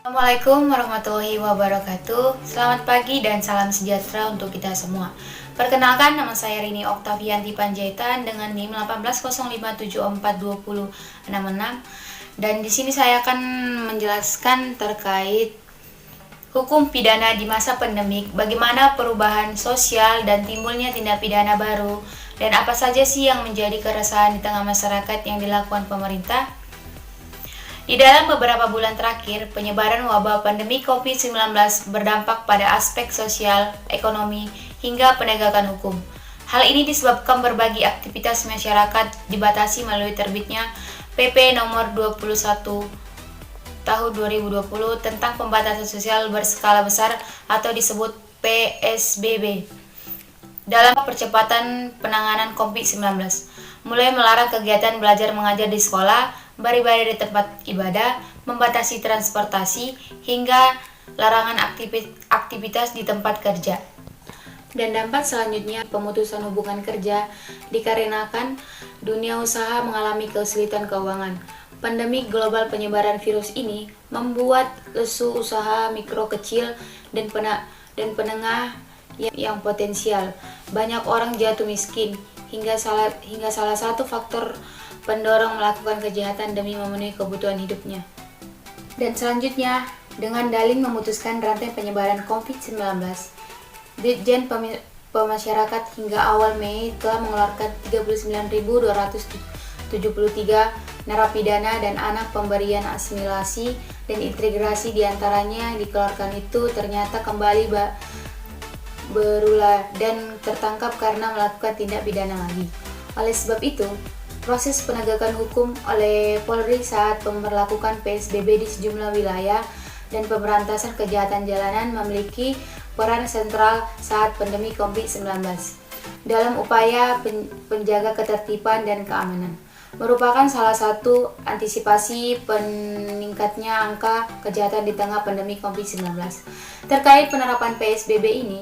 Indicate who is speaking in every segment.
Speaker 1: Assalamualaikum warahmatullahi wabarakatuh. Selamat pagi dan salam sejahtera untuk kita semua. Perkenalkan, nama saya Rini Oktavianti Panjaitan dengan NIM 1805742066. Dan di sini saya akan menjelaskan terkait hukum pidana di masa pandemik, bagaimana perubahan sosial dan timbulnya tindak pidana baru, dan apa saja sih yang menjadi keresahan di tengah masyarakat yang dilakukan pemerintah. Di dalam beberapa bulan terakhir, penyebaran wabah pandemi COVID-19 berdampak pada aspek sosial, ekonomi, hingga penegakan hukum. Hal ini disebabkan berbagai aktivitas masyarakat dibatasi melalui terbitnya PP nomor 21 tahun 2020 tentang pembatasan sosial berskala besar atau disebut PSBB. Dalam percepatan penanganan COVID-19, mulai melarang kegiatan belajar mengajar di sekolah, beribadah di tempat ibadah, membatasi transportasi, hingga larangan aktivitas di tempat kerja. Dan dampak selanjutnya, pemutusan hubungan kerja dikarenakan dunia usaha mengalami kesulitan keuangan. Pandemi global penyebaran virus ini membuat lesu usaha mikro kecil dan penengah yang potensial. Banyak orang jatuh miskin hingga salah satu faktor pendorong melakukan kejahatan demi memenuhi kebutuhan hidupnya. Dan selanjutnya, dengan dalih memutuskan rantai penyebaran COVID-19, Ditjen Pemasyarakat hingga awal Mei telah mengeluarkan 39.273 narapidana dan anak pemberian asimilasi dan integrasi. Diantaranya yang dikeluarkan itu ternyata kembali berulah dan tertangkap karena melakukan tindak pidana lagi. Oleh sebab itu, proses penegakan hukum oleh Polri saat memperlakukan PSBB di sejumlah wilayah dan pemberantasan kejahatan jalanan memiliki peran sentral saat pandemi COVID-19 dalam upaya penjaga ketertiban dan keamanan. Merupakan salah satu antisipasi peningkatnya angka kejahatan di tengah pandemi COVID-19. Terkait penerapan PSBB ini,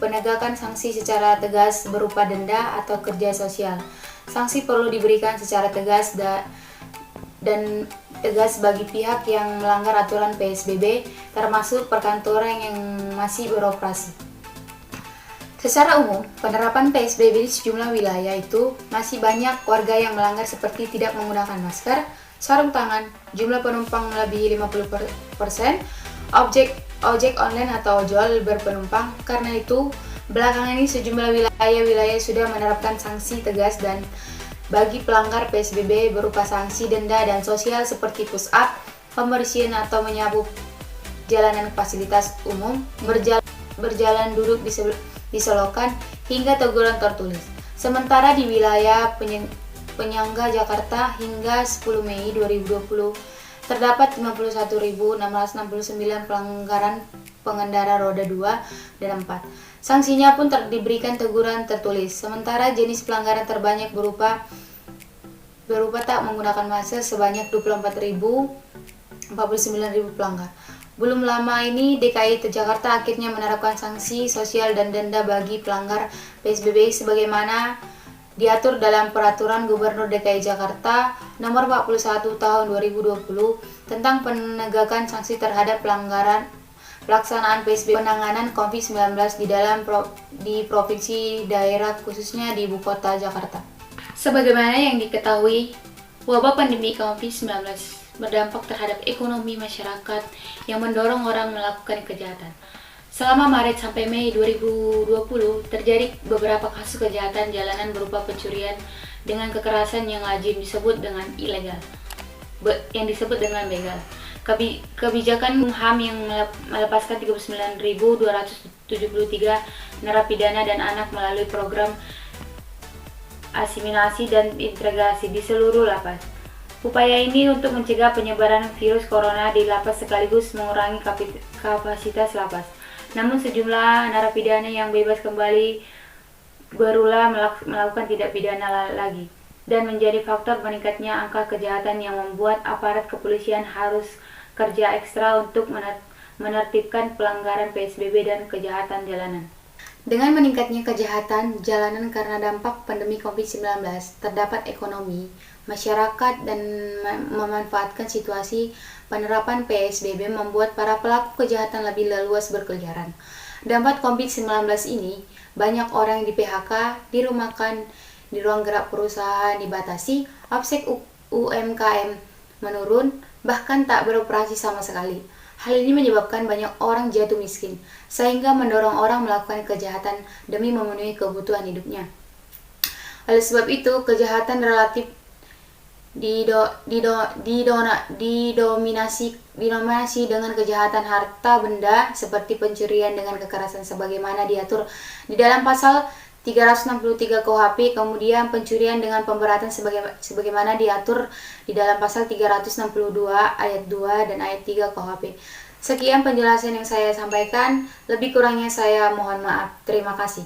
Speaker 1: penegakan sanksi secara tegas berupa denda atau kerja sosial. Sanksi perlu diberikan secara tegas dan tegas bagi pihak yang melanggar aturan PSBB, termasuk perkantoran yang masih beroperasi. Secara umum, penerapan PSBB di sejumlah wilayah itu masih banyak warga yang melanggar seperti tidak menggunakan masker, sarung tangan, jumlah penumpang melebihi 50%, ojek online atau ojol berpenumpang. Karena itu, belakangan ini sejumlah wilayah sudah menerapkan sanksi tegas dan bagi pelanggar PSBB berupa sanksi denda dan sosial seperti push up, pembersihan atau menyapu jalanan fasilitas umum, berjalan duduk diselokan, hingga teguran tertulis. Sementara di wilayah penyangga Jakarta hingga 10 Mei 2020 terdapat 51.669 pelanggaran pengendara roda 2 dan 4. Sanksinya pun diberikan teguran tertulis. Sementara jenis pelanggaran terbanyak berupa tak menggunakan masker sebanyak 24.049 pelanggar. Belum lama ini DKI Jakarta akhirnya menerapkan sanksi sosial dan denda bagi pelanggar PSBB sebagaimana diatur dalam Peraturan Gubernur DKI Jakarta Nomor 41 Tahun 2020 tentang penegakan sanksi terhadap pelaksanaan PSBB penanganan COVID-19 di provinsi daerah khususnya di Ibu Kota Jakarta. Sebagaimana yang diketahui, wabah pandemi COVID-19 berdampak terhadap ekonomi masyarakat yang mendorong orang melakukan kejahatan. Selama Maret sampai Mei 2020, terjadi beberapa kasus kejahatan jalanan berupa pencurian dengan kekerasan yang lazim disebut dengan ilegal, yang disebut dengan begal. Kebijakan HAM yang melepaskan 39.273 narapidana dan anak melalui program asimilasi dan integrasi di seluruh lapas. Upaya ini untuk mencegah penyebaran virus corona di lapas sekaligus mengurangi kapasitas lapas. Namun sejumlah narapidana yang bebas kembali berulah melakukan tindak pidana lagi dan menjadi faktor meningkatnya angka kejahatan yang membuat aparat kepolisian harus kerja ekstra untuk menertibkan pelanggaran PSBB dan kejahatan jalanan. Dengan meningkatnya kejahatan jalanan karena dampak pandemi COVID-19, terdapat ekonomi, masyarakat dan memanfaatkan situasi penerapan PSBB membuat para pelaku kejahatan lebih leluas berkeliaran. Dampak COVID-19 ini, banyak orang di PHK, dirumahkan, di ruang gerak perusahaan dibatasi, omset UMKM menurun, bahkan tak beroperasi sama sekali. Hal ini menyebabkan banyak orang jatuh miskin, sehingga mendorong orang melakukan kejahatan demi memenuhi kebutuhan hidupnya. Oleh sebab itu, kejahatan relatif didominasi dengan kejahatan harta benda seperti pencurian dengan kekerasan sebagaimana diatur di dalam pasal 363 KUHP, kemudian pencurian dengan pemberatan sebagaimana diatur di dalam pasal 362 ayat 2 dan ayat 3 KUHP. Sekian penjelasan yang saya sampaikan, lebih kurangnya saya mohon maaf. Terima kasih.